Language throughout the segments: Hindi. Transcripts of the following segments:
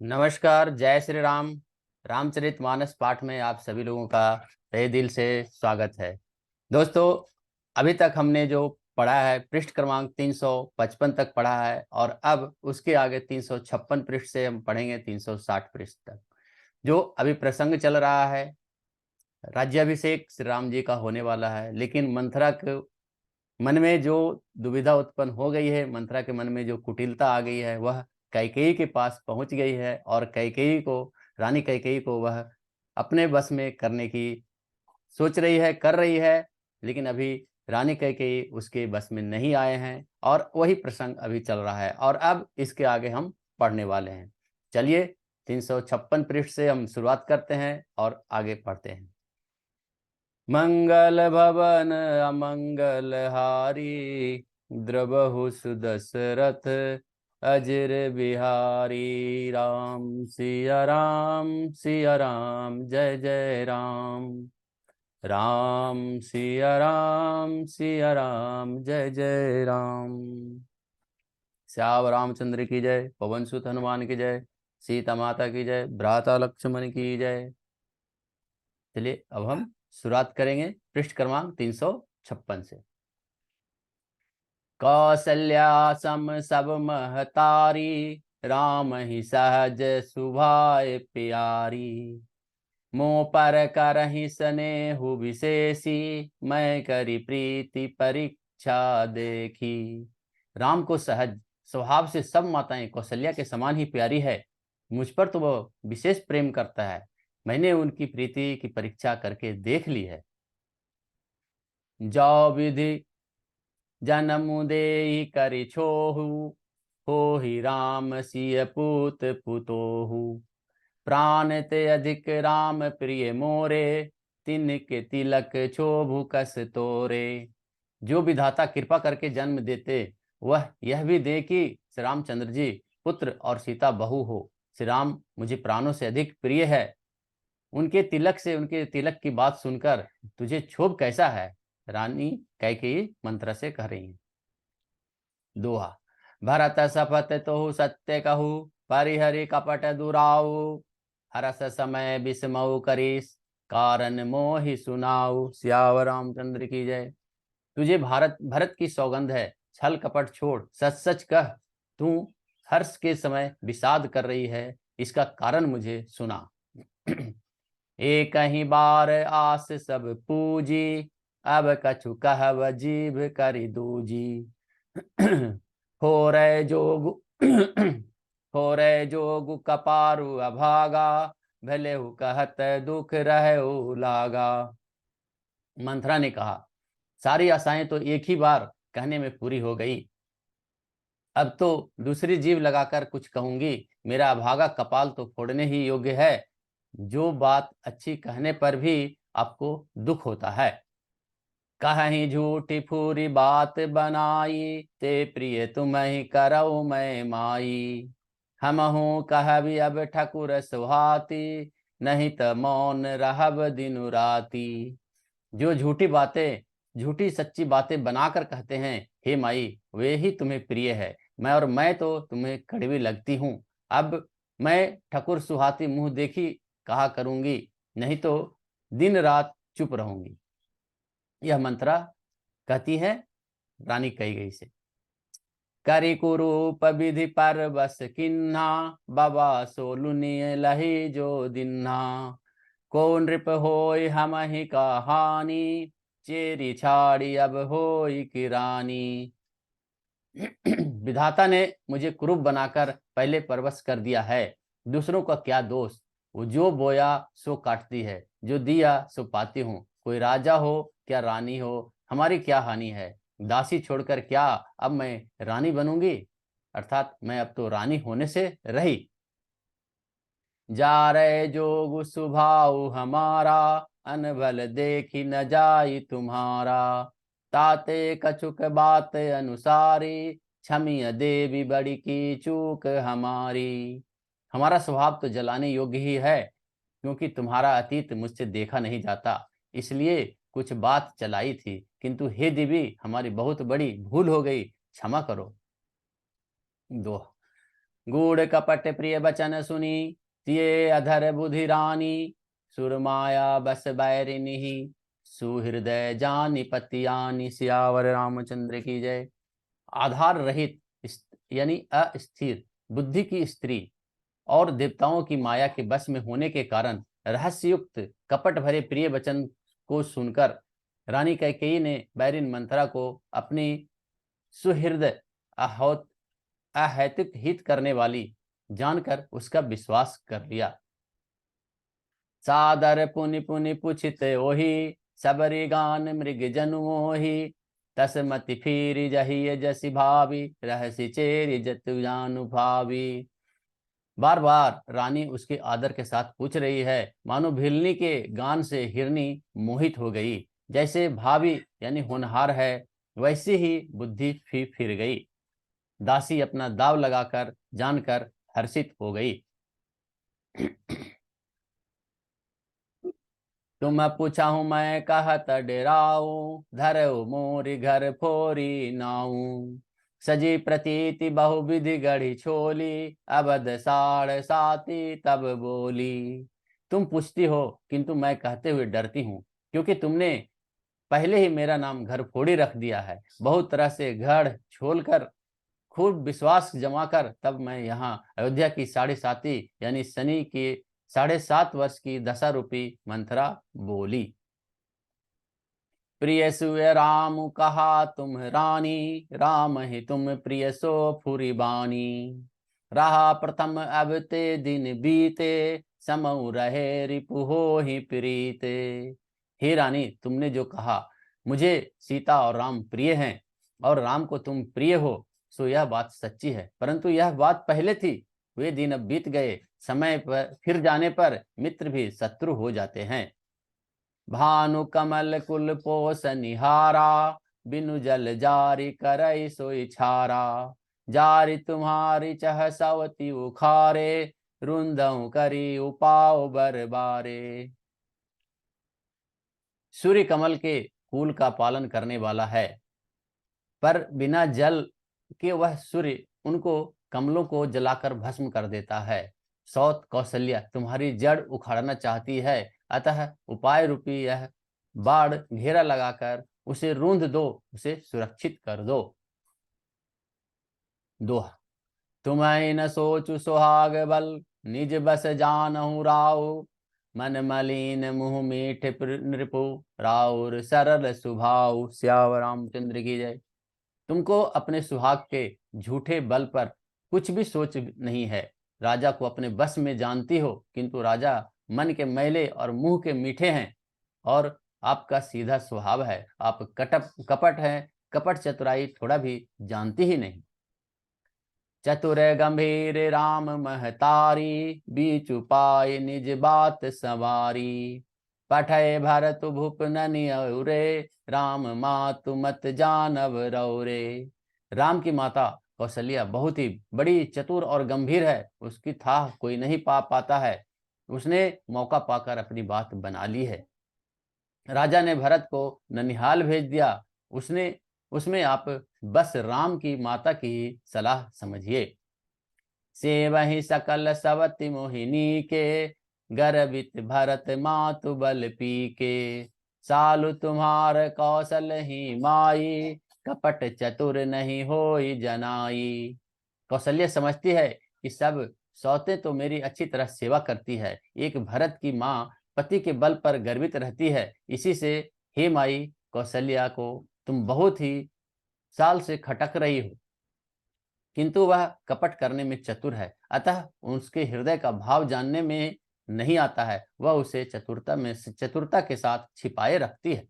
नमस्कार, जय श्री राम। रामचरितमानस पाठ में आप सभी लोगों का तहे दिल से स्वागत है। दोस्तों, अभी तक हमने जो पढ़ा है पृष्ठ क्रमांक 355 तक पढ़ा है और अब उसके आगे 356 पृष्ठ से हम पढ़ेंगे 360 पृष्ठ तक। जो अभी प्रसंग चल रहा है, राज्याभिषेक श्री राम जी का होने वाला है, लेकिन मंथरा के मन में जो दुविधा उत्पन्न हो गई है, मंथरा के मन में जो कुटिलता आ गई है, वह कैकेयी के पास पहुंच गई है और कैकेयी को, रानी कैकेयी को वह अपने बस में करने की सोच रही है, कर रही है। लेकिन अभी रानी कैकेयी उसके बस में नहीं आए हैं और वही प्रसंग अभी चल रहा है और अब इसके आगे हम पढ़ने वाले हैं। चलिए 356 पृष्ठ से हम शुरुआत करते हैं और आगे पढ़ते हैं। मंगल भवन अमंगल हारी, द्रबहु सुदशरथ अजिर बिहारी। राम सिया राम, सिया राम, जय जय राम। राम सिया राम, सिया राम, जय जय राम। श्याम रामचंद्र की जय, पवन सुत हनुमान की जय, सीता माता की जय, भ्राता लक्ष्मण की जय। चलिए अब हम शुरुआत करेंगे पृष्ठ क्रमांक 356 से। कौसल्या सम सब महतारी, राम ही सहज सुभाय प्यारी। मोह पर करहि स्नेहु विशेषी, मैं करी प्रीति परीक्षा देखी। राम को सहज स्वभाव से सब माताएं कौशल्या के समान ही प्यारी है। मुझ पर तो वह विशेष प्रेम करता है। मैंने उनकी प्रीति की परीक्षा करके देख ली है। जो विधि जन्म देहि करि छोहु, होहि राम सिय पूत पुतोहु। प्राण ते अधिक राम प्रिय मोरे, तिनके तिलक क्षोभु कस तोरे। जो विधाता कृपा करके जन्म देते, वह यह भी दे कि श्री रामचंद्र जी पुत्र और सीता बहू हो। श्री राम मुझे प्राणों से अधिक प्रिय है। उनके तिलक की बात सुनकर तुझे क्षोभ कैसा है? रानी कैकेयी मंत्र से कह रही है। दोहा। भरत सपत तोहु सत्य कहू, परिहरि कपट दुराऊ। हरस समय बिस्मऊ करीस, कारण मोहि सुनाऊ। सियावर रामचंद्र की जय। तुझे भरत की सौगंध है, छल कपट छोड़ सच सच कह। तू हर्ष के समय विषाद कर रही है, इसका कारण मुझे सुना। एक ही बार आस सब पूजी, अब कछु कहब जीभ करि दूजी। हो रे जोगु हो रे जोगु कपारु अभागा, भले हु कहत दुख रहे लागा। मंथरा ने कहा, सारी आशाएं तो एक ही बार कहने में पूरी हो गई। अब तो दूसरी जीभ लगाकर कुछ कहूंगी। मेरा अभागा कपाल तो फोड़ने ही योग्य है। जो बात अच्छी कहने पर भी आपको दुख होता है। कहीं झूठी फूरी बात बनाई, ते प्रिय तुम्हें करऊ मैं माई। हम हूँ कह भी अब ठकुर सुहाती, नहीं तो मौन रहब दिनु राती। जो झूठी बातें, झूठी सच्ची बातें बनाकर कहते हैं, हे माई, वे ही तुम्हें प्रिय है। मैं तो तुम्हें कड़वी लगती हूँ। अब मैं ठकुर सुहाती मुंह देखी कहा करूंगी, नहीं तो दिन रात चुप रहूंगी। यह मंत्रा कहती है रानी कैकेयी से। करि कुरूप विधि पर बस किन्हा, बाबा सोलुनिय लही जो दिन्हा। को नृप होय हम ही कहानी, चेरी छाड़ी अब होई की रानी। विधाता ने मुझे कुरूप बनाकर पहले परवश कर दिया है। दूसरों का क्या दोष? वो जो बोया सो काटती है, जो दिया सो पाती हूँ। कोई राजा हो क्या रानी हो, हमारी क्या हानि है? दासी छोड़कर क्या अब मैं रानी बनूंगी? अर्थात मैं अब तो रानी होने से रही। जा रहे जोग सुभाव हमारा, अनबल देखी न जाई तुम्हारा। ताते कछुक बात अनुसारी, क्षमिय देवी बड़ी की चूक हमारी। हमारा स्वभाव तो जलाने योग्य ही है, क्योंकि तुम्हारा अतीत मुझसे देखा नहीं जाता, इसलिए कुछ बात चलाई थी, किंतु हे देवी, हमारी बहुत बड़ी भूल हो गई, क्षमा करो। दोहा। गूढ़ कपट प्रिय बचन सुनी, तिये अधर बुधि रानी। सुरमाया बस बैरिनी, सुहृदय जानी पतियानी। सियावर रामचंद्र की जय। आधार रहित यानी अस्थिर बुद्धि की स्त्री और देवताओं की माया के बस में होने के कारण रहस्ययुक्त कपट भरे प्रिय वचन को सुनकर रानी कैकेयी ने बैरिन मंथरा को अपनी सुहृद अहैतुक हित करने वाली जानकर उसका विश्वास कर लिया। सादर पुनि पुनि पुछित ओहि, सबरी गान मृग जनु मोहि। तसमति फिर जही जसि भावी, रहसि चेरि जतु जानु भावी। बार बार रानी उसके आदर के साथ पूछ रही है, मानो भिलनी के गान से हिरनी मोहित हो गई। जैसे भावी यानी होनहार है, वैसे ही बुद्धि फिर गई। दासी अपना दाव लगाकर जानकर हर्षित हो गई। तुम पूछा हूं मैं कहत डेराऊ, धरऊ मोरी घर फोरी नाऊ। सजी प्रतीति बहुविधि गढ़ी छोली, अबध साढ़ साती तब बोली। तुम पूछती हो किंतु मैं कहते हुए डरती हूँ, क्योंकि तुमने पहले ही मेरा नाम घर फोड़ी रख दिया है। बहुत तरह से गढ़ छोल कर खूब विश्वास जमा कर तब मैं यहाँ अयोध्या की 7.5 यानी शनि की 7.5 वर्ष की दशा रूपी मंथरा बोली। प्रिय सुय राम कहा तुम रानी, राम ही तुम प्रिय सो फुरी बानी। रहा प्रथम अब ते दिन बीते, समऊ रहे रिपु हो ही प्रीते। हे रानी, तुमने जो कहा मुझे सीता और राम प्रिय हैं और राम को तुम प्रिय हो, सो यह बात सच्ची है, परंतु यह बात पहले थी। वे दिन अब बीत गए, समय पर फिर जाने पर मित्र भी शत्रु हो जाते हैं। भानु कमल कुल पोस निहारा, बिनु जल जारी करई सोई छारा। जारी तुम्हारी चह सवती उखारे, रुंदऊ करी उपाओ बरबारे। सूर्य कमल के कुल का पालन करने वाला है, पर बिना जल के वह सूर्य उनको कमलों को जलाकर भस्म कर देता है। सौत कौशल्या तुम्हारी जड़ उखाड़ना चाहती है, अतः उपाय रूपी यह बाढ़ घेरा लगाकर उसे रूंध दो, उसे सुरक्षित कर दो। दोहा। तुम्हें न सोचु सुहाग बल, निज बस जानहु राव। मन मलिन मुँह मीठ नृपु, राउर सरल सुभाव। सियावर रामचंद्र की जय। तुमको अपने सुहाग के झूठे बल पर कुछ भी सोच नहीं है। राजा को अपने बस में जानती हो, किंतु राजा मन के मैले और मुंह के मीठे हैं, और आपका सीधा स्वभाव है। आप कपट हैं, कपट चतुराई थोड़ा भी जानती ही नहीं। चतुर गंभीर राम महतारी, बीच उपाय निज बात सवारी। पठय भरत भूप ननि औरे, राम मातु मत जानव रौरे। राम की माता कौशल्या बहुत ही बड़ी चतुर और गंभीर है, उसकी थाह कोई नहीं पाता है। उसने मौका पाकर अपनी बात बना ली है। राजा ने भरत को ननिहाल भेज दिया, उसमें आप बस राम की माता की सलाह समझिए। से वही सकल सवति मोहिनी के, गर्वित भरत मातु बल पी के। सालु तुम्हार कौशल ही माई, कपट चतुर नहीं होई जनाई। कौशल्य समझती है कि सब सौतें तो मेरी अच्छी तरह सेवा करती है, एक भरत की माँ पति के बल पर गर्वित रहती है, इसी से हे माई कौशल्या को तुम बहुत ही साल से खटक रही हो, किंतु वह कपट करने में चतुर है, अतः उसके हृदय का भाव जानने में नहीं आता है, वह उसे चतुरता के साथ छिपाए रखती है।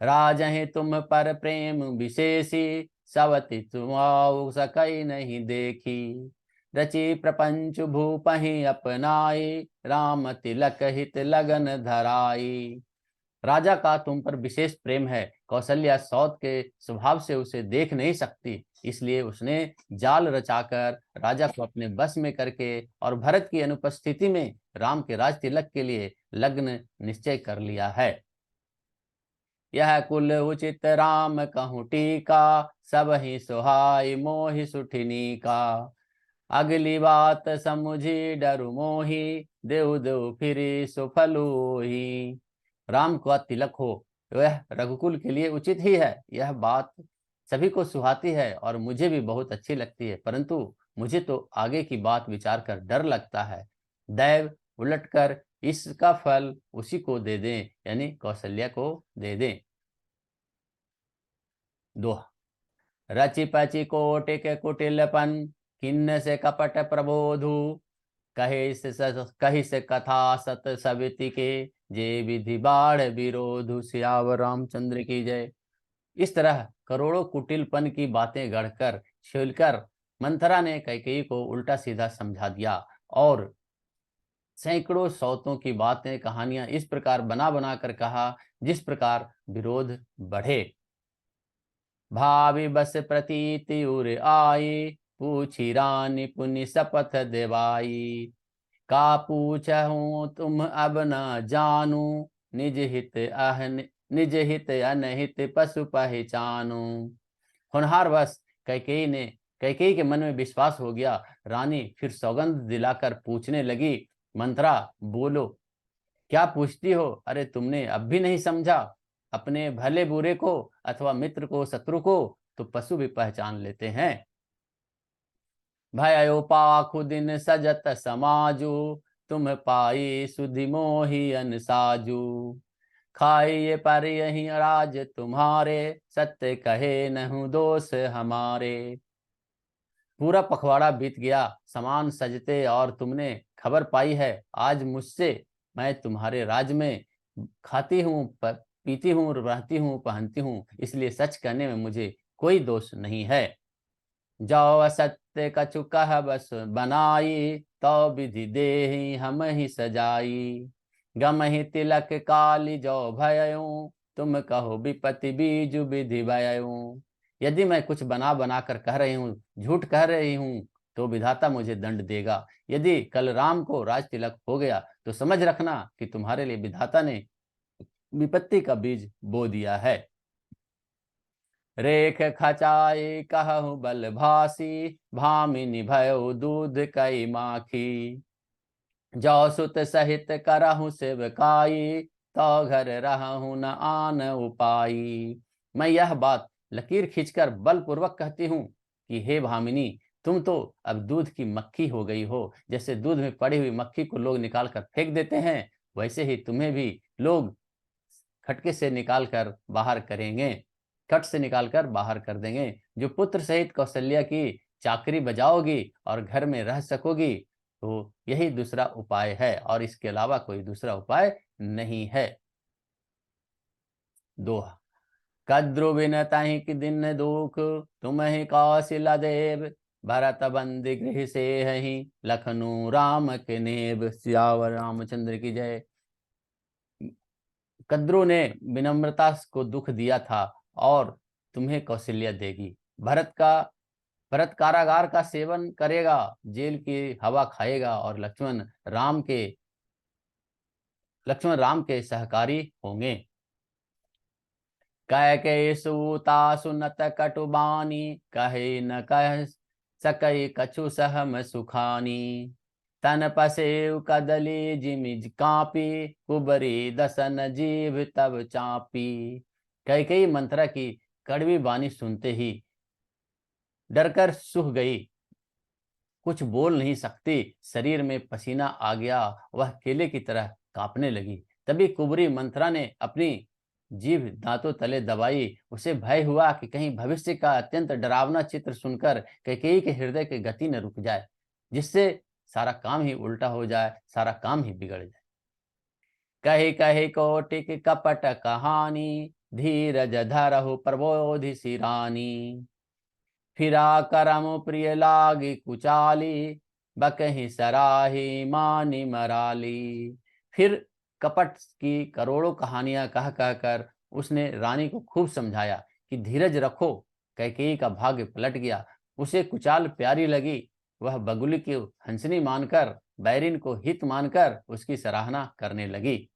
राजहे तुम पर प्रेम विशेषी, सवति तुम सकई नहीं देखी। रचि प्रपंच भूपहि अपनाई, राम तिलक हित लगन धराई। राजा का तुम पर विशेष प्रेम है। कौशल्या सौत के स्वभाव से उसे देख नहीं सकती, इसलिए उसने जाल रचाकर राजा को अपने बस में करके और भरत की अनुपस्थिति में राम के राज तिलक के लिए लग्न निश्चय कर लिया है। यह कुल उचित राम कहूँ टीका, सब ही सुहाई मोहि सुठिनी का। अगली बात समुझी डरु मोही, देव देव फिरी सुफलो ही। राम का तिलक हो वह रघुकुल के लिए उचित ही है, यह बात सभी को सुहाती है और मुझे भी बहुत अच्छी लगती है, परंतु मुझे तो आगे की बात विचार कर डर लगता है। दैव उलटकर इसका फल उसी को दे दें, यानी कौशल्या को दे दें। दोहा। रचि पचि कोटिक कुटिलपन, किन्न से कपट प्रबोधु। कही से कथा सत सविति के, जे विधि बाढ़ विरोधु। सियावर रामचंद्र की जय। इस तरह करोड़ों कुटिलपन की बातें गढ़कर छेलकर मंथरा ने कैकेयी को उल्टा सीधा समझा दिया और सैकड़ों सौतों की बातें कहानियां इस प्रकार बना बना कर कहा जिस प्रकार विरोध बढ़े। भावी बस प्रतीति उर आई, पूछी रानी पुनि शपथ देवाई। का पूछहूँ तुम अब न जानू, निज हित अनहित पशु पहचानू। होनहार बस कैकेयी के मन में विश्वास हो गया। रानी फिर सौगंध दिलाकर पूछने लगी, मंत्रा बोलो, क्या पूछती हो? अरे तुमने अब भी नहीं समझा? अपने भले बुरे को अथवा मित्र को शत्रु को तो पशु भी पहचान लेते हैं। भयो पाखु दिन सजत समाजू, तुम पाई सुधि मोहि अनसाजू। खाइए पर यही राज तुम्हारे, सत्य कहे नहु दोष हमारे। पूरा पखवाड़ा बीत गया, सामान सजते और तुमने खबर पाई है आज मुझसे। मैं तुम्हारे राज में खाती हूँ, पीती हूँ, रहती हूँ, पहनती हूँ, इसलिए सच कहने में मुझे कोई दोष नहीं है। जो सत्य कछु कह बस बनाई, तो विधि देहि हम ही सजाई। गम ही तिलक काली जो भयऊं, तुम कहो विपति बीजु विधि भयऊं। यदि मैं कुछ बना बना कर कह रही हूँ, झूठ कह रही हूँ, तो विधाता मुझे दंड देगा। यदि कल राम को राज तिलक हो गया तो समझ रखना कि तुम्हारे लिए विधाता ने विपत्ति का बीज बो दिया है। रेख खचाई कहूँ बल भासी, भामिनी भयो दूध कई माखी। जो सुत सहित करहूँ सेवकाई, तो घर रहूँ न आन उपाई। मैं यह बात लकीर खींचकर बलपूर्वक कहती हूँ कि हे भामिनी, तुम तो अब दूध की मक्खी हो गई हो। जैसे दूध में पड़ी हुई मक्खी को लोग निकाल कर फेंक देते हैं, वैसे ही तुम्हें भी लोग खटके से निकाल कर बाहर करेंगे, कट से निकाल कर बाहर कर देंगे। जो पुत्र सहित कौशल्या की चाकरी बजाओगी और घर में रह सकोगी, तो यही दूसरा उपाय है और इसके अलावा कोई दूसरा उपाय नहीं है। दोहा। कद्रु बिन तहि कि दिन दुख, तुम ही कौशिला देव। भरत बंदी गृह से ही, लखनऊ राम के नेब। सियावर रामचंद्र की जय। कद्रु ने विनम्रता को दुख दिया था और तुम्हें कौशल्या देगी। भरत कारागार का सेवन करेगा, जेल की हवा खाएगा और लक्ष्मण राम के सहकारी होंगे। कह के सूता सुनत कटुबानी, कहे न कह सकई कछु सहम सुखानी। तन पसेव कदली जिमिज कापी, कुबरी दसन जीव तब चापी। कैकेयी मंत्रा की कड़वी बानी सुनते ही डरकर सूख गई, कुछ बोल नहीं सकती, शरीर में पसीना आ गया, वह केले की तरह कांपने लगी। तभी कुबरी मंत्रा ने अपनी जीभ दांतों तले दबाई। उसे भय हुआ कि कहीं भविष्य का अत्यंत डरावना चित्र सुनकर कैकेयी के हृदय की गति न रुक जाए, जिससे सारा काम ही उल्टा हो जाए, सारा काम ही बिगड़ जाए। कही कही कोटिक कपट कहानी, धीरज धरहु प्रबोधि सिरानी। फिरा करम प्रिय लागी कुचाली, बकही सराही मानी मराली। फिर कपट की करोड़ों कहानियां कह कहकर उसने रानी को खूब समझाया कि धीरज रखो। कैकेयी का भाग्य पलट गया, उसे कुचाल प्यारी लगी। वह बगुली की हंसनी मानकर, बैरिन को हित मानकर उसकी सराहना करने लगी।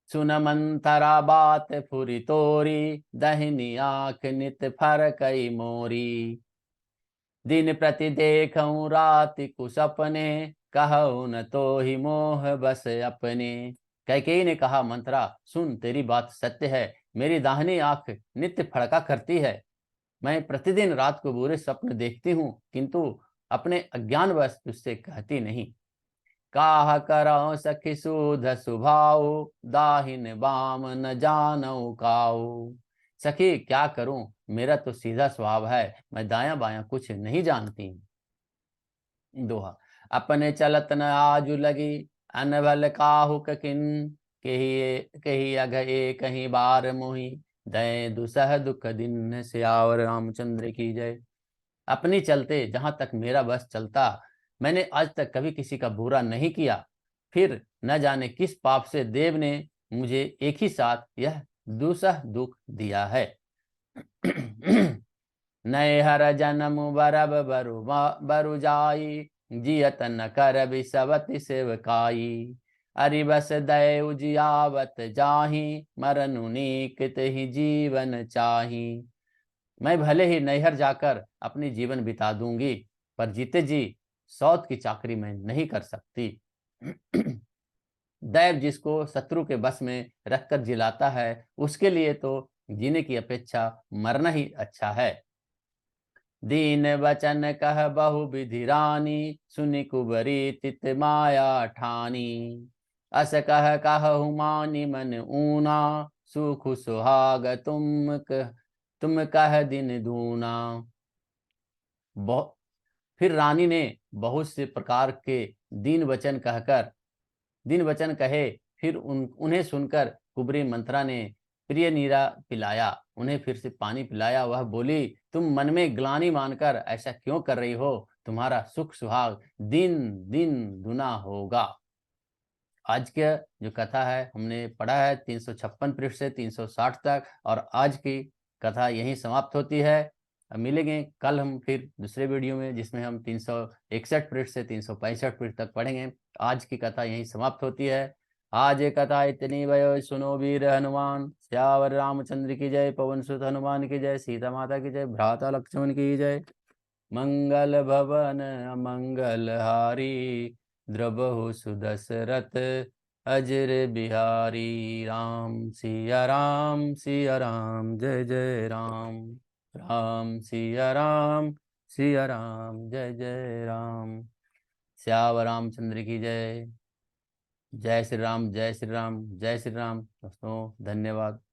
सुन मंथरा बात फुरी तोरी, दहिनी आंख नित फर कई मोरी। दिन प्रति देखऊं राति कुसपने, कहूँ न तो ही मोह बस अपने। कैकेयी ने कहा, मंत्रा सुन, तेरी बात सत्य है। मेरी दाहिनी आंख नित्य फड़का करती है। मैं प्रतिदिन रात को बुरे स्वप्न देखती हूँ, किंतु अपने अज्ञानवश तुझसे कहती नहीं। काह करौ सखी सूध सुभाऊ, दाहिन बाम न जानऊ काऊ। सखी क्या करूं, मेरा तो सीधा स्वभाव है, मैं दायां बायां कुछ नहीं जानती। दोहा। अपने चलत न आजु लगी, अनबल काहू किन। कही अघ ए कहीं बार मोही, दय दुसह दुख दिन। सियावर रामचंद्र की जय। अपनी चलते जहां तक मेरा बस चलता, मैंने आज तक कभी किसी का बुरा नहीं किया। फिर न जाने किस पाप से देव ने मुझे एक ही साथ यह दुसह दुख दिया है। नए हर जन्म बरब बरु जाई, जियत न कर बिसवति सेवकाई। अरि बस दय उजियावत जाहि, मरनु नीकित ही जीवन चाही। मैं भले ही नैहर जाकर अपनी जीवन बिता दूंगी, पर जीते जी सौत की चाकरी मैं नहीं कर सकती। दैव जिसको शत्रु के बस में रखकर जिलाता है, उसके लिए तो जीने की अपेक्षा मरना ही अच्छा है। दीन वचन कह बहु विधि रानी, सुनि कुबरी तित माया ठानी। अस कह कहु मानि मन ऊना, सुख सुहाग तुम कह दिन दूना। फिर रानी ने बहुत से प्रकार के दीन वचन कहकर दिन वचन कहे। फिर उन्हें सुनकर कुबरी मंत्रा ने प्रिय नीरा पिलाया, उन्हें फिर से पानी पिलाया। वह बोली, तुम मन में ग्लानि मानकर ऐसा क्यों कर रही हो? तुम्हारा सुख सुहाग दिन दिन दुना होगा। आज का जो कथा है हमने पढ़ा है 356 पृष्ठ से 360 तक, और आज की कथा यहीं समाप्त होती है। अब मिलेंगे कल हम फिर दूसरे वीडियो में, जिसमें हम 361 पृष्ठ से 365 पृष्ठ तक पढ़ेंगे। आज की कथा यहीं समाप्त होती है। आज ये कथा इतनी भयो, सुनो वीर हनुमान। श्यावर रामचंद्र की जय, पवन सुत हनुमान की जय, सीता माता की जय, भ्राता लक्ष्मण की जय। मंगल भवन अमंगल हारी, द्रबहु सुदशरथ अजर बिहारी। राम सिया राम सिया राम, जय जय राम। राम सिया राम सिया राम, जय जय राम। श्यावर रामचंद्र की जय। जय श्री राम, जय श्री राम, जय श्री राम। दोस्तों धन्यवाद।